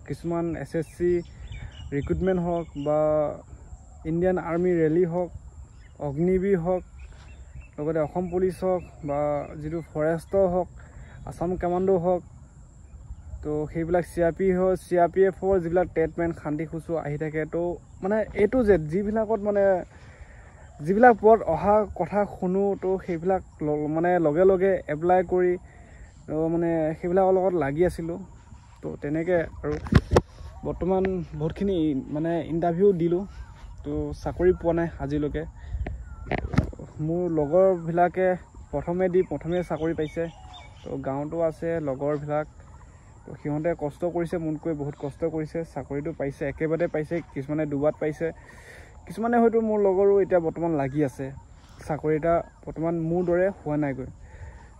কিছুমান SSC recruitment হওক বা ইণ্ডিয়ান আৰ্মি ৰেলী হওক, অগ্নিবীৰ হওক, লগতে অসম পুলিচ হওক বা যিটো ফৰেষ্টৰ হওক, আসাম কমাণ্ডো হওক, তো সেইবিলাক CRPFৰ যিবিলাক টেটমেণ্ট শান্তি খুচু আহি থাকে। তো মানে এইটো যিবিলাকত মানে যিবিলাক পদ অহা কথা শুনো, তো সেইবিলাক মানে লগে লগে এপ্লাই কৰি মানে সেইবিলাকৰ লগত লাগি আছিলোঁ। তো তেনেকৈ আৰু বৰ্তমান বহুতখিনি মানে ইণ্টাৰভিউ দিলোঁ, তো চাকৰি পোৱা নাই আজিলৈকে। মোৰ লগৰবিলাকে প্ৰথমে চাকৰি পাইছে। তো গাঁৱতো আছে লগৰবিলাক, তো সিহঁতে কষ্ট কৰিছে, মোতকৈ বহুত কষ্ট কৰিছে, চাকৰিটো পাইছে, একেবাৰে পাইছে, কিছুমানে দুবাৰ পাইছে, কিছুমানে হয়তো মোৰ লগৰো এতিয়া বৰ্তমান লাগি আছে। চাকৰি এটা বৰ্তমান মোৰ দৰে হোৱা নাইগৈ।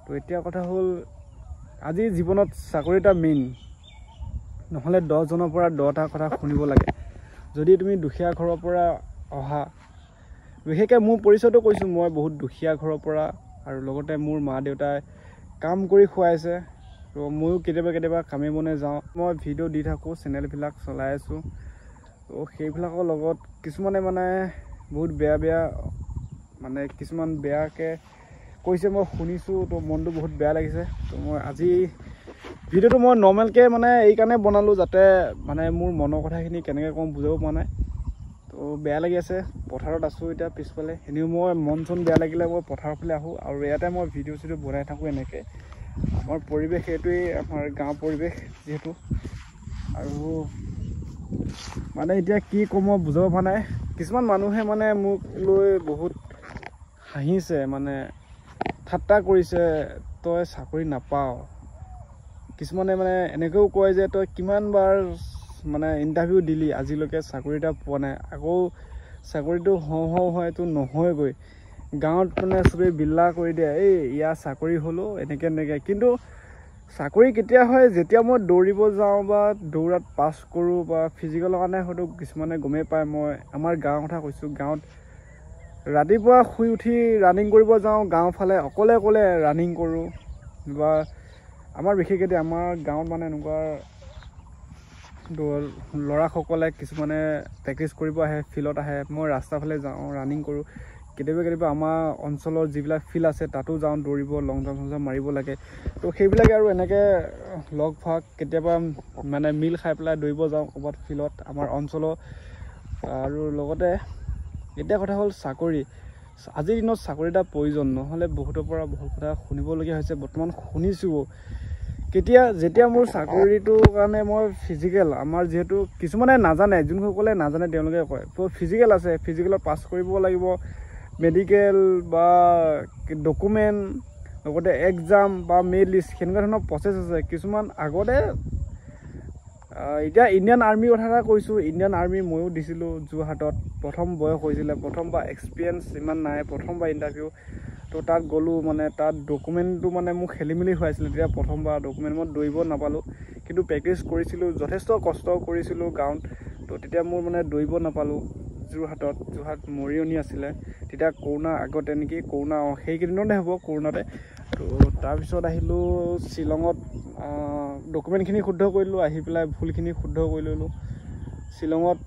তো এতিয়া কথা হ'ল, আজি জীৱনত চাকৰি এটা মেইন, নহ'লে 10জনৰ পৰা 10টা কথা শুনিব লাগে। যদি তুমি দুখীয়া ঘৰৰ পৰা অহা, বিশেষকৈ মোৰ পৰিচয়টো কৈছোঁ, মই বহুত দুখীয়া ঘৰৰ পৰা, আৰু লগতে মোৰ মা দেউতাই কাম কৰি খুৱাইছে। তো ময়ো কেতিয়াবা কামে বনে যাওঁ, মই ভিডিঅ' দি থাকোঁ, চেনেলবিলাক চলাই আছোঁ। তো সেইবিলাকৰ লগত কিছুমানে মানে বহুত বেয়া মানে কিছুমান বেয়াকৈ কৈছে, মই শুনিছোঁ। তো মনটো বহুত বেয়া লাগিছে। তো মই আজি ভিডিঅ'টো মই নৰ্মেলকৈ মানে এইকাৰণে বনালোঁ, যাতে মানে মোৰ মনৰ কথাখিনি কেনেকৈ কওঁ বুজাব পৰা নাই। তো বেয়া লাগি আছে, পথাৰত আছোঁ এতিয়া পিছফালে। এনেও মই মন চন বেয়া লাগিলে মই পথাৰৰ ফালে আহোঁ, আৰু ইয়াতে মই ভিডিঅ' বনাই থাকোঁ এনেকৈ। আমাৰ পৰিৱেশ এইটোৱেই, আমাৰ গাঁৱৰ পৰিৱেশ যিহেতু। আৰু মানে এতিয়া কি ক'ম মই বুজাব পৰা নাই। কিছুমান মানুহে মানে মোক লৈ বহুত হাঁহিছে, মানে ঠাট্টা কৰিছে, তই চাকৰি নাপাৱ। কিছুমানে মানে এনেকৈও কয় যে তই কিমানবাৰ মানে ইণ্টাৰভিউ দিলি, আজিলৈকে চাকৰি এটা পোৱা নাই, আকৌ চাকৰিটো হওঁ হয়তো নহয়গৈ। গাঁৱত মানে চবেই বিল্লা কৰি দিয়ে, এই ইয়াৰ চাকৰি হ'লেও এনেকৈ। কিন্তু চাকৰি কেতিয়া হয়, যেতিয়া মই দৌৰিব যাওঁ বা দৌৰাত পাছ কৰোঁ, বা ফিজিকেলৰ কাৰণে হয়তো কিছুমানে গমেই পায়। মই আমাৰ গাঁৱৰ কথা কৈছোঁ, গাঁৱত ৰাতিপুৱা শুই উঠি ৰানিং কৰিব যাওঁ, গাঁৱৰ ফালে অকলে ৰানিং কৰোঁ। বা আমাৰ বিশেষকৈ আমাৰ গাঁৱত মানে এনেকুৱা ল'ৰাসকলে কিছুমানে প্ৰেক্টিছ কৰিব আহে, ফিল্ডত আহে, মই ৰাস্তাৰ ফালে যাওঁ, ৰানিং কৰোঁ। কেতিয়াবা আমাৰ অঞ্চলৰ যিবিলাক ফিল্ড আছে তাতো যাওঁ দৌৰিব, লং জাম্প মাৰিব লাগে। তো সেইবিলাকে আৰু এনেকৈ লগ ভাগ কেতিয়াবা মানে মিল খাই পেলাই দৌৰিব যাওঁ ক'ৰবাত ফিল্ডত আমাৰ অঞ্চলৰ। আৰু লগতে এতিয়া কথা হ'ল, চাকৰি আজিৰ দিনত চাকৰি এটা প্ৰয়োজন, নহ'লে বহুতৰ পৰা বহুত কথা শুনিবলগীয়া হৈছে। বৰ্তমান শুনিছোঁ যেতিয়া মোৰ চাকৰিটোৰ কাৰণে মই ফিজিকেল, আমাৰ যিহেতু কিছুমানে নাজানে, যোনসকলে নাজানে তেওঁলোকে কয়, তো ফিজিকেল আছে, ফিজিকেলত পাছ কৰিব লাগিব, মেডিকেল বা ডকুমেণ্ট, লগতে এক্সাম বা মেৰিট লিষ্ট, সেনেকুৱা ধৰণৰ প্ৰচেছ আছে কিছুমান আগতে। এতিয়া ইণ্ডিয়ান আৰ্মিৰ কথা এটা কৈছোঁ, ইণ্ডিয়ান আৰ্মি ময়ো দিছিলোঁ যোৰহাটত। প্ৰথম বয়স হৈছিলে, প্ৰথমবাৰ এক্সপিৰিয়েঞ্চ ইমান নাই, প্ৰথমবাৰ ইণ্টাৰভিউ। তো তাত গ'লোঁ, মানে তাত ডকুমেণ্টটো মানে মোক খেলি মেলি হৈ আছিলে তেতিয়া প্ৰথমবাৰ ডকুমেণ্ট, মই দৌৰিব নাপালোঁ। কিন্তু প্ৰেক্টিছ কৰিছিলোঁ, যথেষ্ট কষ্ট কৰিছিলোঁ গাঁৱত। তো তেতিয়া মোৰ মানে দৌৰিব নাপালোঁ যোৰহাট মৰিয়নি আছিলে তেতিয়া, কৰোণা আগতে নেকি, কৰোণা সেইকেইদিনতে হ'ব, কৰোণাতে। তো তাৰপিছত আহিলোঁ শ্বিলঙত, ডকুমেণ্টখিনি শুদ্ধ কৰিলোঁ, আহি পেলাই ভুলখিনি শুদ্ধ কৰি ল'লোঁ শ্বিলঙত।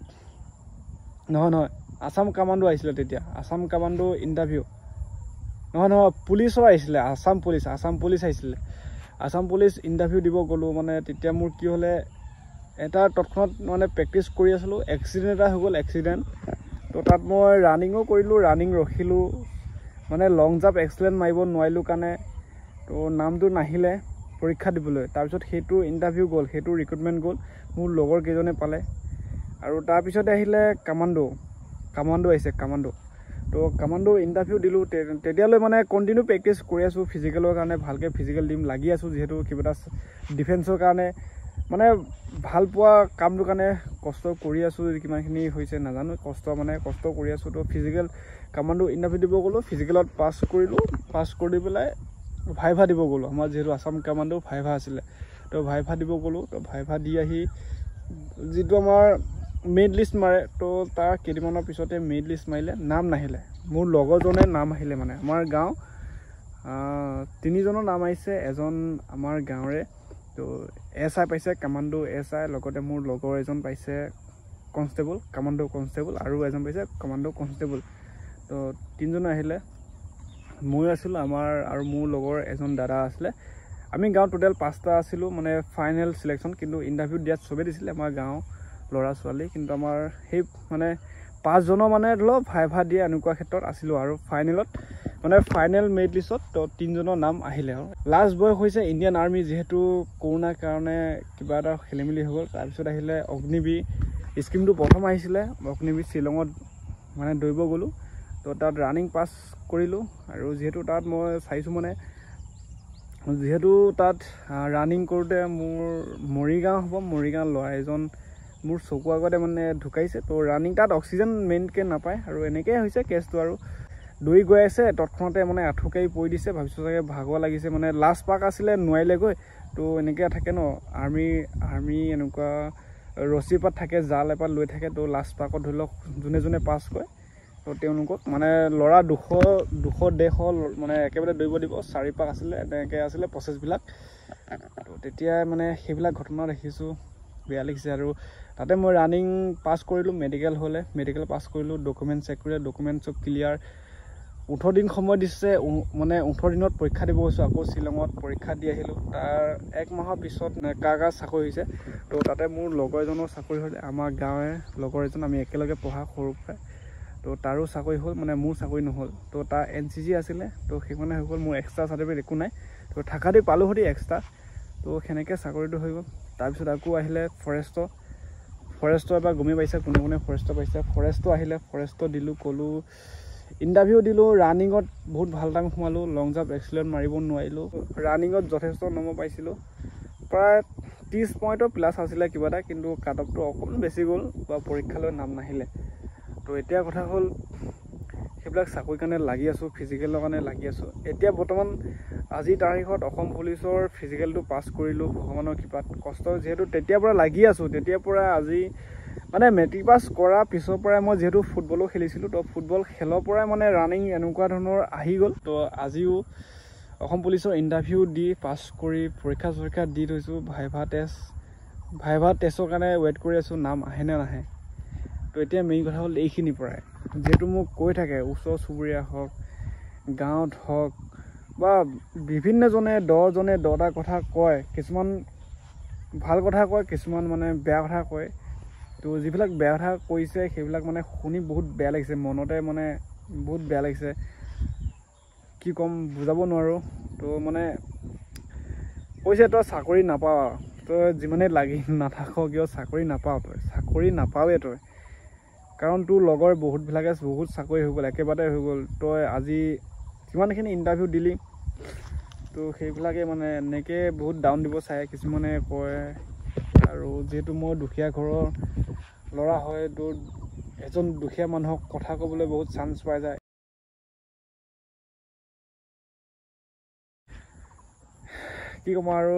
নহয়, আসাম কামাণ্ডো আহিছিলে তেতিয়া, আসাম কামাণ্ডো ইণ্টাৰভিউ, নহয় পুলিচৰ আহিছিলে, আসাম পুলিচ আহিছিলে। আসাম পুলিচ ইণ্টাৰভিউ দিব গ'লোঁ। মানে তেতিয়া মোৰ কি হ'লে, এটা তৎক্ষণাত মানে প্ৰেক্টিছ কৰি আছিলোঁ, এক্সিডেণ্ট এটা হৈ গ'ল, তো তাত মই ৰানিঙো কৰিলোঁ, ৰানিং ৰখিলোঁ, মানে লং জাম্প এক্সেলেণ্ট মাৰিব নোৱাৰিলোঁ কাৰণে তো নামটো নাহিলে পৰীক্ষা দিবলৈ। তাৰপিছত সেইটো ইণ্টাৰভিউ গ'ল, সেইটো ৰিক্ৰুটমেণ্ট গ'ল, মোৰ লগৰ কেইজনে পালে। আৰু তাৰপিছতে আহিলে কামাণ্ডো আহিছে। তো কামাণ্ডো ইণ্টাৰভিউ দিলোঁ। তেতিয়ালৈ মানে কণ্টিনিউ প্ৰেক্টিছ কৰি আছোঁ ফিজিকেলৰ কাৰণে, ভালকৈ ফিজিকেল দিম লাগি আছোঁ, যিহেতু কিবা এটা ডিফেন্সৰ কাৰণে মানে ভাল পোৱা কামটোৰ কাৰণে কষ্ট কৰি আছোঁ। কিমানখিনি হৈছে নাজানো, কষ্ট কৰি আছোঁ। তো ফিজিকেল কামাণ্ডো ইণ্টাৰভিউ দিব গ'লোঁ, ফিজিকেলত পাছ কৰিলোঁ, পাছ কৰি পেলাই ভাইভা দিব গ'লোঁ। আমাৰ যিহেতু আসাম কামাণ্ডো ভাইভা আছিলে, তো ভাইভা দিব গ'লোঁ। তো ভাইভা দি আহি যিটো আমাৰ মেৰিট লিষ্ট মাৰে, তো তাৰ কেইদিনমানৰ পিছতে মেৰিট লিষ্ট মাৰিলে, নাম নাহিলে। মোৰ লগৰজনে নাম আহিলে, মানে আমাৰ গাঁও 3জনৰ নাম আহিছে, এজন আমাৰ গাঁৱৰে তো SI পাইছে কামাণ্ডো SI, লগতে মোৰ লগৰ এজন পাইছে কনষ্টেবল, কামাণ্ডো কনষ্টেবল, আৰু এজন পাইছে কামাণ্ডো কনষ্টেবল। তো তিনিজনে আহিলে, মই আছিলোঁ, আমাৰ আৰু মোৰ লগৰ এজন দাদা আছিলে। আমি গাঁৱত টোটেল 5টা আছিলোঁ, মানে ফাইনেল চিলেকশ্যন। কিন্তু ইণ্টাৰভিউ দিয়াত চবেই দিছিলে আমাৰ গাঁৱৰ ল'ৰা ছোৱালী, কিন্তু আমাৰ সেই মানে 5জনৰ মানে ধৰি লওক ভাইভা দিয়ে এনেকুৱা ক্ষেত্ৰত আছিলোঁ। আৰু ফাইনেলত মানে ফাইনেল মেৰিট লিষ্টত তো 3জনৰ নাম আহিলে। আৰু লাষ্ট বয়স হৈছে ইণ্ডিয়ান আৰ্মি, যিহেতু কৰোণাৰ কাৰণে কিবা এটা খেলি মেলি হৈ গ'ল। তাৰপিছত আহিলে অগ্নিবীৰ স্কিমটো প্ৰথম আহিছিলে, অগ্নিবীৰ শ্বিলঙত মানে দৌৰিব গ'লোঁ। তো তাত ৰানিং পাছ কৰিলোঁ। আৰু যিহেতু তাত মই চাইছোঁ মানে যিহেতু তাত ৰানিং কৰোঁতে মোৰ মৰিগাঁও হ'ব, মৰিগাঁও ল'ৰা এজন মোৰ চকুৰ আগতে মানে ঢুকাইছে। তো ৰানিং তাত অক্সিজেন মেইনকৈ নাপায়, আৰু এনেকৈ হৈছে কেছটো। আৰু দৌৰি গৈ আছে, তৎক্ষণতে মানে আঁঠুকাৰি পৰি দিছে। ভাবিছোঁ চাগে ভাগৰ লাগিছে, মানে লাষ্ট পাক আছিলে, নোৱাৰিলেগৈ। তো এনেকৈ থাকে ন, আৰ্মি এনেকুৱা ৰছী এপাত থাকে, জাল এপাত লৈ থাকে। তো লাষ্ট পাকত ধৰি লওক যোনে যোনে পাছ কৰে, তো তেওঁলোকক মানে ল'ৰা 200-150 মানে একেবাৰে দৌৰিব দিব। 4 পাক আছিলে, এনেকৈ আছিলে প্ৰচেছবিলাক। তো তেতিয়াই মানে সেইবিলাক ঘটনা দেখিছোঁ, বেয়া লাগিছে। আৰু তাতে মই ৰানিং পাছ কৰিলোঁ, মেডিকেল পাছ কৰিলোঁ, ডকুমেণ্ট চেক কৰিলে, ডকুমেণ্ট চব ক্লিয়াৰ। 18 দিন সময় দিছে, মানে 18 দিনত পৰীক্ষা দিব গৈছোঁ। আকৌ শ্বিলঙত পৰীক্ষা দি আহিলোঁ। তাৰ 1 মাহৰ পিছত কাৰ চাকৰি হৈছে। তো তাতে মোৰ লগৰ এজনৰ চাকৰি হ'লে, আমাৰ গাঁৱৰে লগৰ এজন, আমি একেলগে পঢ়া সৰুৰ পৰাই। তো তাৰো চাকৰি হ'ল, মানে মোৰ চাকৰি নহ'ল। তো তাৰ NCC আছিলে, তো সেইকাৰণে হৈ গ'ল। মোৰ এক্সট্ৰা চাৰ্টিফিকেট একো নাই। তো থাকাতে পালোঁ সৈতে এক্সট্ৰা। তো সেনেকৈ চাকৰিটো হৈ গ'ল। তাৰপিছত আকৌ আহিলে ফৰেষ্টৰ এবাৰ গমেই পাইছে কোনে কোনে ফৰেষ্টৰ পাইছে। ফৰেষ্টৰ আহিলে, ফৰেষ্টৰ দিলোঁ, ক'লোঁ, ইণ্টাৰভিউ দিলোঁ। ৰানিঙত বহুত ভাল টাইম সোমালোঁ, লং জাম্প এক্সিলেণ্ট মাৰিব নোৱাৰিলোঁ। ৰানিঙত যথেষ্ট নম্বৰ পাইছিলোঁ, প্ৰায় 30 পইণ্টৰ প্লাছ আছিলে কিবা এটা, কিন্তু কাট অফটো অকণমান বেছি গ'ল বা পৰীক্ষালৈ নাম নাহিলে। তো এতিয়া কথা হ'ল সেইবিলাক চাকৰিৰ কাৰণে লাগি আছোঁ, ফিজিকেলৰ কাৰণে লাগি আছোঁ। এতিয়া বৰ্তমান আজিৰ তাৰিখত অসম পুলিচৰ ফিজিকেলটো পাছ কৰিলোঁ ভগৱানৰ কৃপাত। কষ্ট যিহেতু তেতিয়াৰ পৰা লাগি আছোঁ, তেতিয়াৰ পৰা আজি মানে মেট্ৰিক পাছ কৰাৰ পিছৰ পৰাই মই যিহেতু ফুটবলো খেলিছিলোঁ, তো ফুটবল খেলৰ পৰাই মানে ৰানিং এনেকুৱা ধৰণৰ আহি গ'ল। তো আজিও অসম পুলিচৰ ইণ্টাৰভিউ দি পাছ কৰি পৰীক্ষা দি থৈছোঁ। ভাইভা টেষ্টৰ কাৰণে ৱেইট কৰি আছোঁ, নাম আহেনে নাহে। তো এতিয়া মেইন কথা হ'ল এইখিনিৰ পৰাই, যিহেতু মোক কৈ থাকে ওচৰ চুবুৰীয়া হওক, গাঁৱত হওক বা বিভিন্নজনে 10টা কথা কয়। কিছুমান ভাল কথা কয়, কিছুমান মানে বেয়া কথা কয়। তো যিবিলাক বেয়া কথা কৈছে সেইবিলাক মানে শুনি বহুত বেয়া লাগিছে, মনতে মানে বহুত বেয়া লাগিছে। কি ক'ম বুজাব নোৱাৰোঁ। তো মানে কৈছে তই চাকৰি নাপাৱ, তই যিমানেই লাগি নাথাক কিয় চাকৰি নাপাৱ, তই চাকৰি নাপাৱেই তই। কাৰণ তোৰ লগৰ বহুতবিলাকে বহুত চাকৰি হৈ গ'ল, একেবাৰতে হৈ গ'ল। তই আজি কিমানখিনি ইণ্টাৰভিউ দিলি, তো সেইবিলাকে মানে এনেকৈ বহুত ডাউন দিব চায়, কিছুমানে কয়। আৰু যিহেতু মই দুখীয়া ঘৰৰ ল'ৰা হয়, তো এজন দুখীয়া মানুহক কথা ক'বলৈ বহুত চান্স পাই যায়। কি ক'ম আৰু,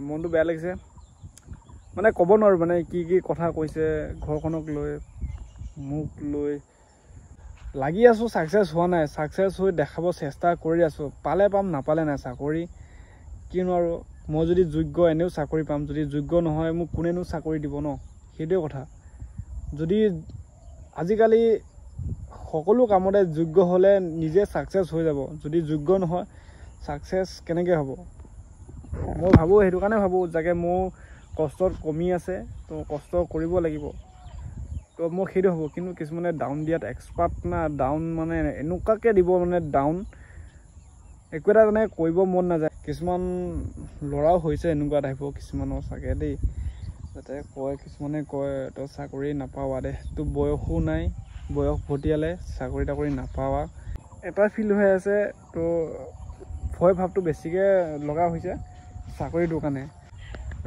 মনটো বেয়া লাগিছে, মানে ক'ব নোৱাৰোঁ মানে কি কথা কৈছে ঘৰখনক লৈ, মোক লৈ। লাগি আছোঁ, ছাকচেছ হোৱা নাই, ছাকচেছ হৈ দেখাব চেষ্টা কৰি আছোঁ। পালে পাম, নাপালে নাই চাকৰি। কিনো আৰু, মই যদি যোগ্য এনেও চাকৰি পাম, যদি যোগ্য নহয় মোক কোনেনো চাকৰি দিব ন, সেইটোৱে কথা। যদি আজিকালি সকলো কামতে যোগ্য হ'লে নিজে ছাকচেছ হৈ যাব, যদি যোগ্য নহয় ছাকচেছ কেনেকৈ হ'ব। মই ভাবোঁ, সেইটো কাৰণে ভাবোঁ যাকে মোৰ কষ্টত কমি আছে, তো কষ্ট কৰিব লাগিব। তো মই সেইটো ভাবোঁ। কিন্তু কিছুমানে ডাউন দিয়াত এক্সপাৰ্ট না, ডাউন মানে এনেকুৱাকৈ দিব, মানে ডাউন একো এটা মানে কৰিব মন নাযায়। কিছুমান ল'ৰাও হৈছে এনেকুৱা টাইপৰ, কিছুমানৰ চাগে দেই, যাতে কয়, কিছুমানে কয় তই চাকৰি নাপাৱা দে, তোৰ বয়সো নাই, বয়স ভটিয়ালে চাকৰি তাকৰি নাপাৱা, এটা ফিল হৈ আছে। তো ভয় ভাৱটো বেছিকৈ লগা হৈছে চাকৰিটোৰ কাৰণে,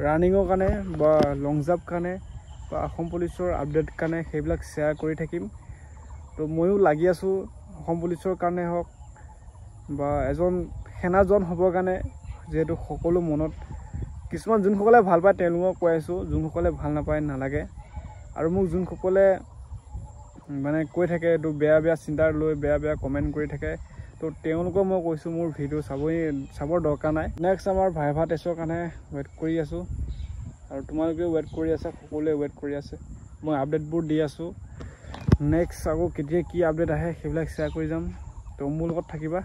ৰানিঙৰ কাৰণে বা লং জাম্প কাৰণে বা অসম পুলিচৰ আপডেট কাৰণে সেইবিলাক শ্বেয়াৰ কৰি থাকিম। তো ময়ো লাগি আছোঁ অসম পুলিচৰ কাৰণে হওক বা এজন সেনাজন হ'বৰ কাৰণে। যিহেতু সকলো মনত কিছুমান যোনসকলে ভাল পায় তেওঁলোকক কৈ আছোঁ, যোনসকলে ভাল নাপায় নালাগে। আৰু মোক যোনসকলে মানে কৈ থাকে এইটো বেয়া চিন্তা লৈ বেয়া কমেণ্ট কৰি থাকে, তো তেওঁলোকক মই কৈছোঁ মোৰ ভিডিঅ' চাবৰ দৰকাৰ নাই। নেক্সট আমাৰ ভাইভা টেষ্টৰ কাৰণে ৱেইট কৰি আছোঁ আৰু তোমালোকেও ৱেইট কৰি আছা, সকলোৱে ৱেইট কৰি আছে। মই আপডেটবোৰ দি আছোঁ। নেক্সট আকৌ কেতিয়া কি আপডেট আহে সেইবিলাক শ্বেয়াৰ কৰি যাম। তো মোৰ লগত থাকিবা।